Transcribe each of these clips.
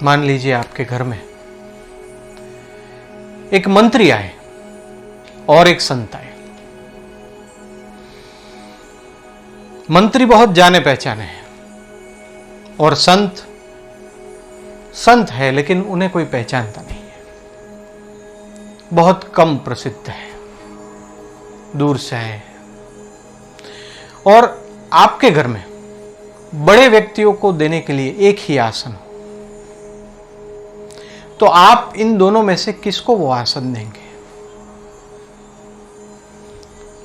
मान लीजिए आपके घर में एक मंत्री आए और एक संत आए। मंत्री बहुत जाने पहचाने हैं और संत है, लेकिन उन्हें कोई पहचानता नहीं है, बहुत कम प्रसिद्ध है, दूर से आए हैं। और आपके घर में बड़े व्यक्तियों को देने के लिए एक ही आसन हो, तो आप इन दोनों में से किसको वो आसन देंगे?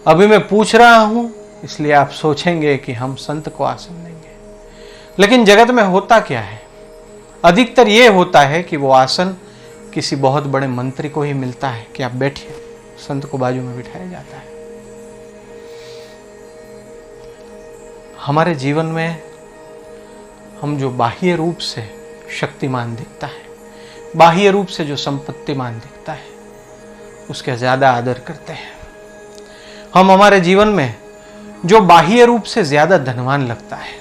अभी मैं पूछ रहा हूं, इसलिए आप सोचेंगे कि हम संत को आसन देंगे, लेकिन जगत में होता क्या है? अधिकतर यह होता है कि वो आसन किसी बहुत बड़े मंत्री को ही मिलता है कि आप बैठिए, संत को बाजू में बिठाया जाता है। हमारे जीवन में हम जो बाह्य रूप से शक्तिमान दिखता है, बाह्य रूप से जो संपत्तिमान दिखता है, उसका ज्यादा आदर करते हैं। हम हमारे जीवन में जो बाह्य रूप से ज्यादा धनवान लगता है,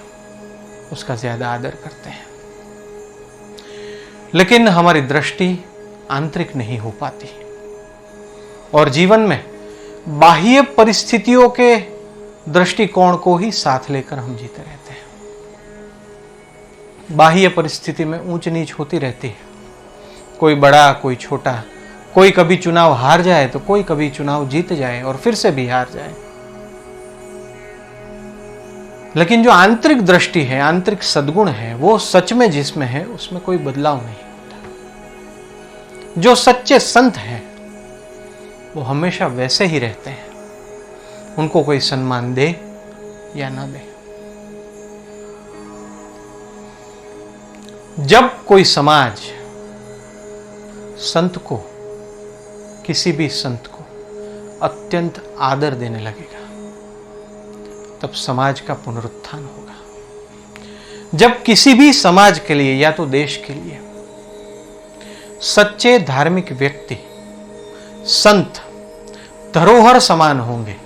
उसका ज्यादा आदर करते हैं, लेकिन हमारी दृष्टि आंतरिक नहीं हो पाती और जीवन में बाह्य परिस्थितियों के दृष्टिकोण को ही साथ लेकर हम जीते रहते हैं। बाह्य परिस्थिति में ऊंच नीच होती रहती है, कोई बड़ा कोई छोटा, कोई कभी चुनाव हार जाए तो कोई कभी चुनाव जीत जाए और फिर से भी हार जाए। लेकिन जो आंतरिक दृष्टि है, आंतरिक सद्गुण है, वो सच में जिसमें है उसमें कोई बदलाव नहीं होता। जो सच्चे संत हैं वो हमेशा वैसे ही रहते हैं, उनको कोई सम्मान दे या ना दे। जब कोई समाज संत को, किसी भी संत को अत्यंत आदर देने लगेगा, तब समाज का पुनरुत्थान होगा। जब किसी भी समाज के लिए या तो देश के लिए सच्चे धार्मिक व्यक्ति, संत धरोहर समान होंगे,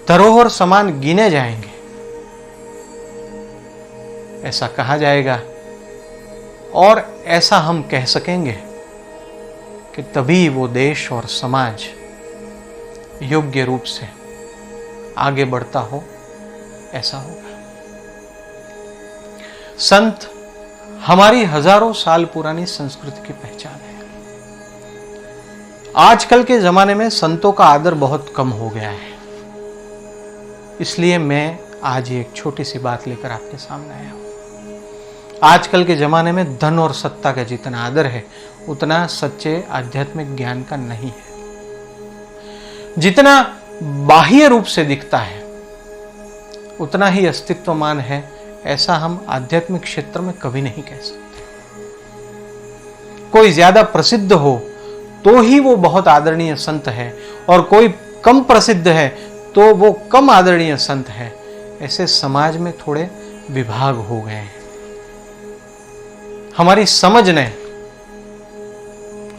धरोहर समान गिने जाएंगे, ऐसा कहा जाएगा और ऐसा हम कह सकेंगे कि तभी वो देश और समाज योग्य रूप से आगे बढ़ता हो, ऐसा होगा। संत हमारी हजारों साल पुरानी संस्कृति की पहचान है। आजकल के जमाने में संतों का आदर बहुत कम हो गया है, इसलिए मैं आज एक छोटी सी बात लेकर आपके सामने आया हूं। आजकल के जमाने में धन और सत्ता का जितना आदर है, उतना सच्चे आध्यात्मिक ज्ञान का नहीं है। जितना बाह्य रूप से दिखता है उतना ही अस्तित्वमान है, ऐसा हम आध्यात्मिक क्षेत्र में कभी नहीं कह सकते। कोई ज्यादा प्रसिद्ध हो तो ही वो बहुत आदरणीय संत है, और कोई कम प्रसिद्ध है तो वो कम आदरणीय संत है। ऐसे समाज में थोड़े विभाग हो गए हैं। हमारी समझ ने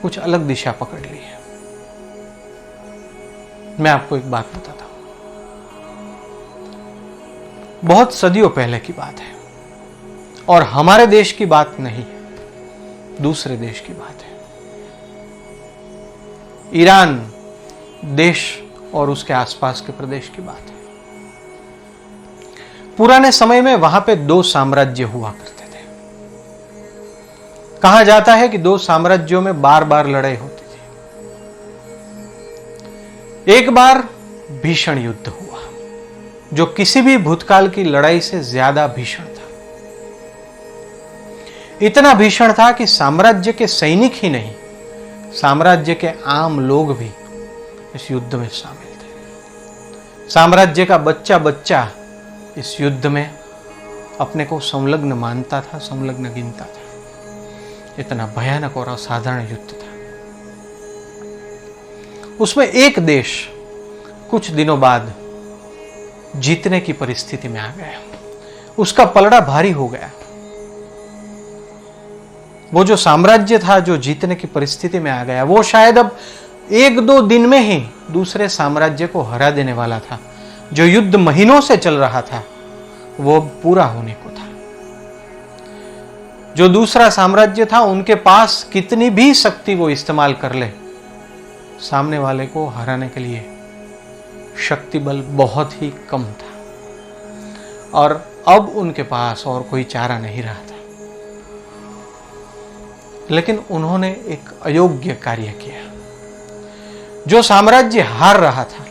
कुछ अलग दिशा पकड़ ली है। मैं आपको एक बात बताता हूं, बहुत सदियों पहले की बात है और हमारे देश की बात नहीं है, दूसरे देश की बात है। ईरान देश और उसके आसपास के प्रदेश की बात है। पुराने समय में वहां पे दो साम्राज्य हुआ करते थे। कहा जाता है कि दो साम्राज्यों में बार बार लड़ाई होती थी। एक बार भीषण युद्ध हुआ जो किसी भी भूतकाल की लड़ाई से ज्यादा भीषण था। इतना भीषण था कि साम्राज्य के सैनिक ही नहीं, साम्राज्य के आम लोग भी इस युद्ध में शामिल थे। साम्राज्य का बच्चा बच्चा इस युद्ध में अपने को संलग्न मानता था, संलग्न गिनता था। इतना भयानक और असाधारण युद्ध था। उसमें एक देश कुछ दिनों बाद जीतने की परिस्थिति में आ गया। उसका पलड़ा भारी हो गया। वो जो साम्राज्य था जो जीतने की परिस्थिति में आ गया, वो शायद अब एक दो दिन में ही दूसरे साम्राज्य को हरा देने वाला था। जो युद्ध महीनों से चल रहा था वो पूरा होने को था। जो दूसरा साम्राज्य था उनके पास कितनी भी शक्ति वो इस्तेमाल कर ले, सामने वाले को हराने के लिए शक्ति बल बहुत ही कम था और अब उनके पास और कोई चारा नहीं रहा था। लेकिन उन्होंने एक अयोग्य कार्य किया। जो साम्राज्य हार रहा था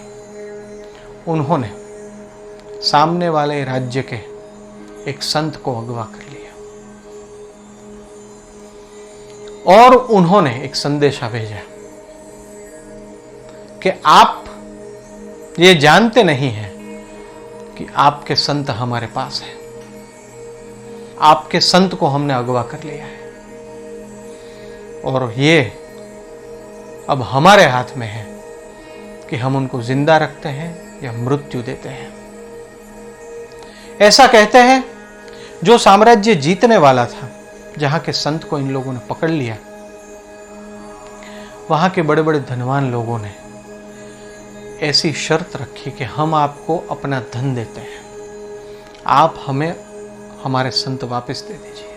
उन्होंने सामने वाले राज्य के एक संत को अगवा कर लिया और उन्होंने एक संदेशा भेजा कि आप ये जानते नहीं हैं कि आपके संत हमारे पास हैं, आपके संत को हमने अगवा कर लिया है और ये अब हमारे हाथ में है कि हम उनको जिंदा रखते हैं या मृत्यु देते हैं। ऐसा कहते हैं जो साम्राज्य जीतने वाला था, जहां के संत को इन लोगों ने पकड़ लिया, वहां के बड़े बड़े धनवान लोगों ने ऐसी शर्त रखी कि हम आपको अपना धन देते हैं, आप हमें हमारे संत वापस दे दीजिए।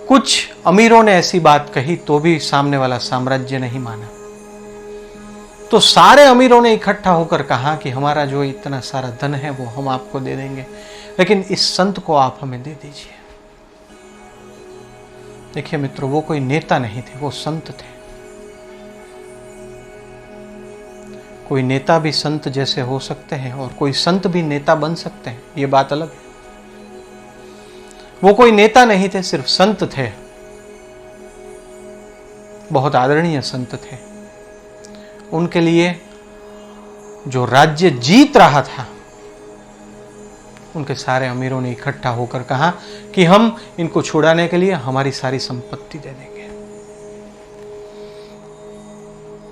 कुछ अमीरों ने ऐसी बात कही तो भी सामने वाला साम्राज्य नहीं माना, तो सारे अमीरों ने इकट्ठा होकर कहा कि हमारा जो इतना सारा धन है वो हम आपको दे देंगे, लेकिन इस संत को आप हमें दे दीजिए। देखिए मित्रों, वो कोई नेता नहीं थे, वो संत थे। कोई नेता भी संत जैसे हो सकते हैं और कोई संत भी नेता बन सकते हैं, ये बात अलग है। वो कोई नेता नहीं थे, सिर्फ संत थे, बहुत आदरणीय संत थे। उनके लिए जो राज्य जीत रहा था, उनके सारे अमीरों ने इकट्ठा होकर कहा कि हम इनको छुड़ाने के लिए हमारी सारी संपत्ति दे देंगे।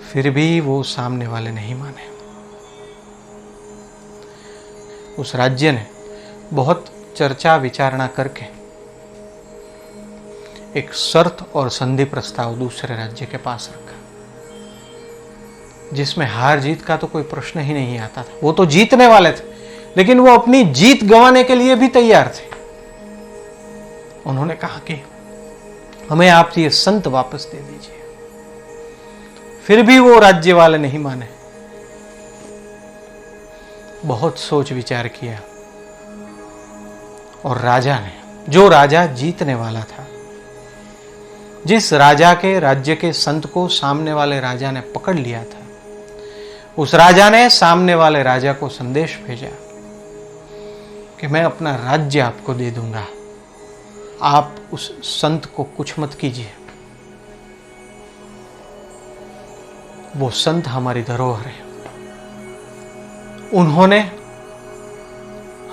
फिर भी वो सामने वाले नहीं माने। उस राज्य ने बहुत चर्चा विचारणा करके एक शर्त और संधि प्रस्ताव दूसरे राज्य के पास रखा, जिसमें हार जीत का तो कोई प्रश्न ही नहीं आता था। वो तो जीतने वाले थे, लेकिन वो अपनी जीत गंवाने के लिए भी तैयार थे। उन्होंने कहा कि हमें आप ये संत वापस दे दीजिए। फिर भी वो राज्य वाले नहीं माने। बहुत सोच विचार किया और राजा ने, जो राजा जीतने वाला था, जिस राजा के राज्य के संत को सामने वाले राजा ने पकड़ लिया था, उस राजा ने सामने वाले राजा को संदेश भेजा कि मैं अपना राज्य आपको दे दूंगा, आप उस संत को कुछ मत कीजिए। वो संत हमारी धरोहर है। उन्होंने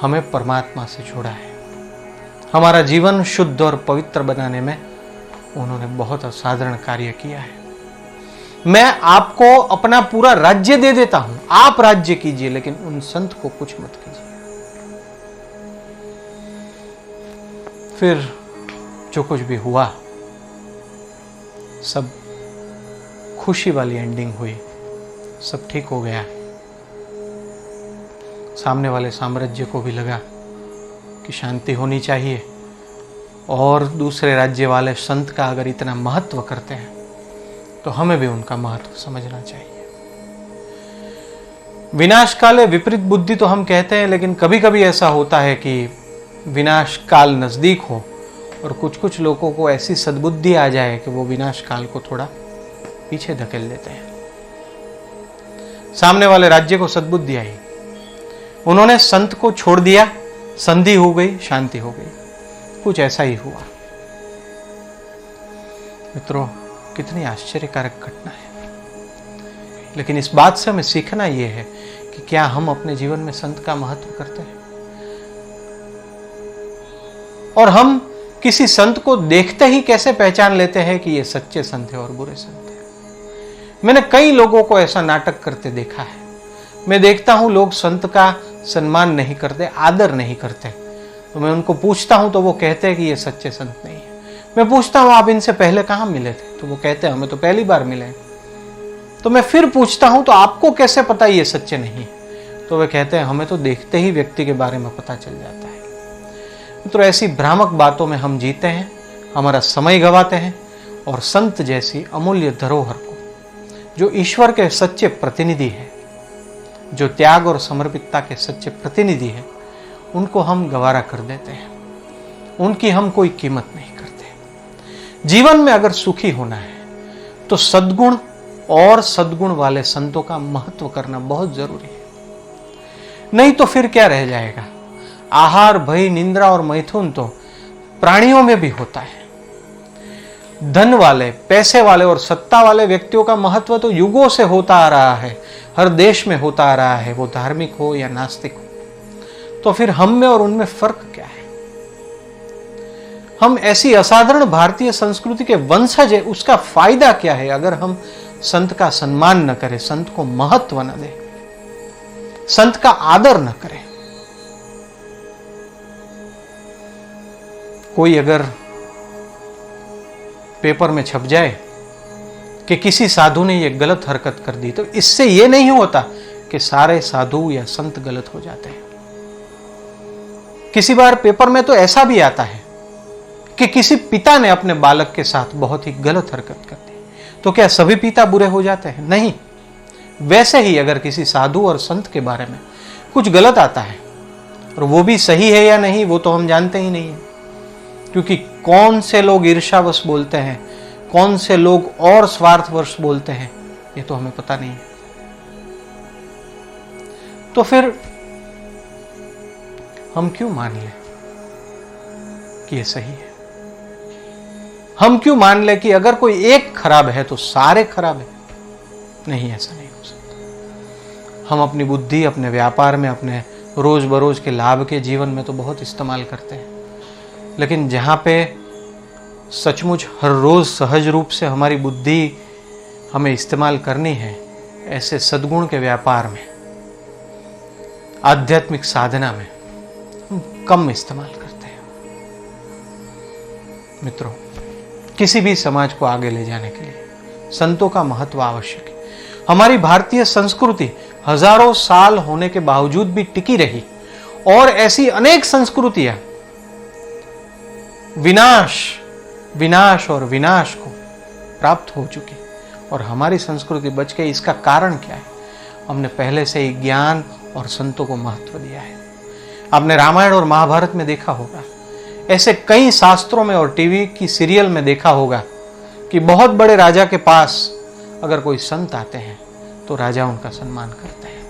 हमें परमात्मा से जोड़ा है। हमारा जीवन शुद्ध और पवित्र बनाने में उन्होंने बहुत असाधारण कार्य किया है। मैं आपको अपना पूरा राज्य दे देता हूं, आप राज्य कीजिए, लेकिन उन संत को कुछ मत कीजिए। फिर जो कुछ भी हुआ, सब खुशी वाली एंडिंग हुई, सब ठीक हो गया। सामने वाले साम्राज्य को भी लगा कि शांति होनी चाहिए और दूसरे राज्य वाले संत का अगर इतना महत्व करते हैं तो हमें भी उनका महत्व समझना चाहिए। विनाश काले विपरीत बुद्धि तो हम कहते हैं, लेकिन कभी कभी ऐसा होता है कि विनाश काल नजदीक हो और कुछ कुछ लोगों को ऐसी सद्बुद्धि आ जाए कि वो विनाश काल को थोड़ा पीछे धकेल देते हैं। सामने वाले राज्य को सद्बुद्धि आई, उन्होंने संत को छोड़ दिया, संधि हो गई, शांति हो गई। कुछ ऐसा ही हुआ। मित्रों, कितनी आश्चर्यकारक घटना है। लेकिन इस बात से हमें सीखना यह है कि क्या हम अपने जीवन में संत का महत्व करते हैं, और हम किसी संत को देखते ही कैसे पहचान लेते हैं कि ये सच्चे संत है और बुरे संत है। मैंने कई लोगों को ऐसा नाटक करते देखा है। मैं देखता हूं लोग संत का सम्मान नहीं करते, आदर नहीं करते, तो मैं उनको पूछता हूं तो वो कहते हैं कि ये सच्चे संत नहीं है। मैं पूछता हूं आप इनसे पहले कहां मिले थे, तो वो कहते हैं हमें तो पहली बार मिले। तो मैं फिर पूछता हूं तो आपको कैसे पता ये सच्चे नहीं है, तो वे कहते हैं हमें तो देखते ही व्यक्ति के बारे में पता चल जाता है। तो ऐसी भ्रामक बातों में हम जीते हैं, हमारा समय गंवाते हैं और संत जैसी अमूल्य धरोहर को, जो ईश्वर के सच्चे प्रतिनिधि हैं, जो त्याग और समर्पितता के सच्चे प्रतिनिधि हैं, उनको हम गवारा कर देते हैं। उनकी हम कोई कीमत नहीं करते। जीवन में अगर सुखी होना है तो सद्गुण और सद्गुण वाले संतों का महत्व करना बहुत जरूरी है। नहीं तो फिर क्या रह जाएगा? आहार, भय, निंद्रा और मैथुन तो प्राणियों में भी होता है। धन वाले, पैसे वाले और सत्ता वाले व्यक्तियों का महत्व तो युगों से होता आ रहा है, हर देश में होता आ रहा है, वो धार्मिक हो या नास्तिक हो। तो फिर हम में और उनमें फर्क क्या है? हम ऐसी असाधारण भारतीय संस्कृति के वंशज है, उसका फायदा क्या है अगर हम संत का सम्मान न करें, संत को महत्व न दें, संत का आदर न करें। कोई अगर पेपर में छप जाए कि किसी साधु ने यह गलत हरकत कर दी, तो इससे यह नहीं होता कि सारे साधु या संत गलत हो जाते हैं। किसी बार पेपर में तो ऐसा भी आता है कि किसी पिता ने अपने बालक के साथ बहुत ही गलत हरकत कर दी, तो क्या सभी पिता बुरे हो जाते हैं? नहीं। वैसे ही अगर किसी साधु और संत के बारे में कुछ गलत आता है, और वो भी सही है या नहीं वो तो हम जानते ही नहीं है, क्योंकि कौन से लोग ईर्ष्यावश बोलते हैं, कौन से लोग और स्वार्थवश बोलते हैं, ये तो हमें पता नहीं है। तो फिर हम क्यों मान लें कि ये सही है? हम क्यों मान लें कि अगर कोई एक खराब है तो सारे खराब है? नहीं, ऐसा नहीं हो सकता। हम अपनी बुद्धि अपने व्यापार में, अपने रोज बरोज के लाभ के जीवन में तो बहुत इस्तेमाल करते हैं, लेकिन जहाँ पे सचमुच हर रोज सहज रूप से हमारी बुद्धि हमें इस्तेमाल करनी है, ऐसे सद्गुण के व्यापार में, आध्यात्मिक साधना में हम कम इस्तेमाल करते हैं। मित्रों, किसी भी समाज को आगे ले जाने के लिए संतों का महत्व आवश्यक है। हमारी भारतीय संस्कृति हजारों साल होने के बावजूद भी टिकी रही, और ऐसी अनेक संस्कृतियां विनाश और विनाश को प्राप्त हो चुकी, और हमारी संस्कृति बच गई। इसका कारण क्या है? हमने पहले से ही ज्ञान और संतों को महत्व दिया है। आपने रामायण और महाभारत में देखा होगा, ऐसे कई शास्त्रों में और टीवी की सीरियल में देखा होगा कि बहुत बड़े राजा के पास अगर कोई संत आते हैं तो राजा उनका सम्मान करते हैं।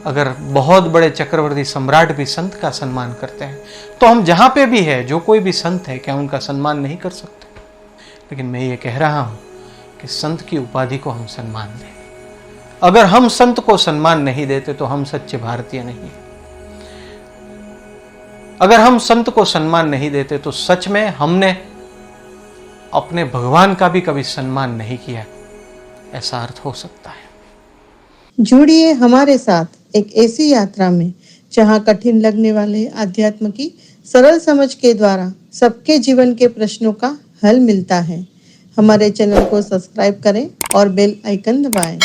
अगर बहुत बड़े चक्रवर्ती सम्राट भी संत का सम्मान करते हैं, तो हम जहां पे भी है, जो कोई भी संत है, क्या उनका सम्मान नहीं कर सकते? लेकिन मैं ये कह रहा हूं कि संत की उपाधि को हम सम्मान दें। अगर हम संत को सम्मान नहीं देते तो हम सच्चे भारतीय नहीं। अगर हम संत को सम्मान नहीं देते तो सच में हमने अपने भगवान का भी कभी सम्मान नहीं किया, ऐसा अर्थ हो सकता है। जुड़िए हमारे साथ एक ऐसी यात्रा में जहां कठिन लगने वाले अध्यात्म की सरल समझ के द्वारा सबके जीवन के प्रश्नों का हल मिलता है। हमारे चैनल को सब्सक्राइब करें और बेल आइकन दबाएं।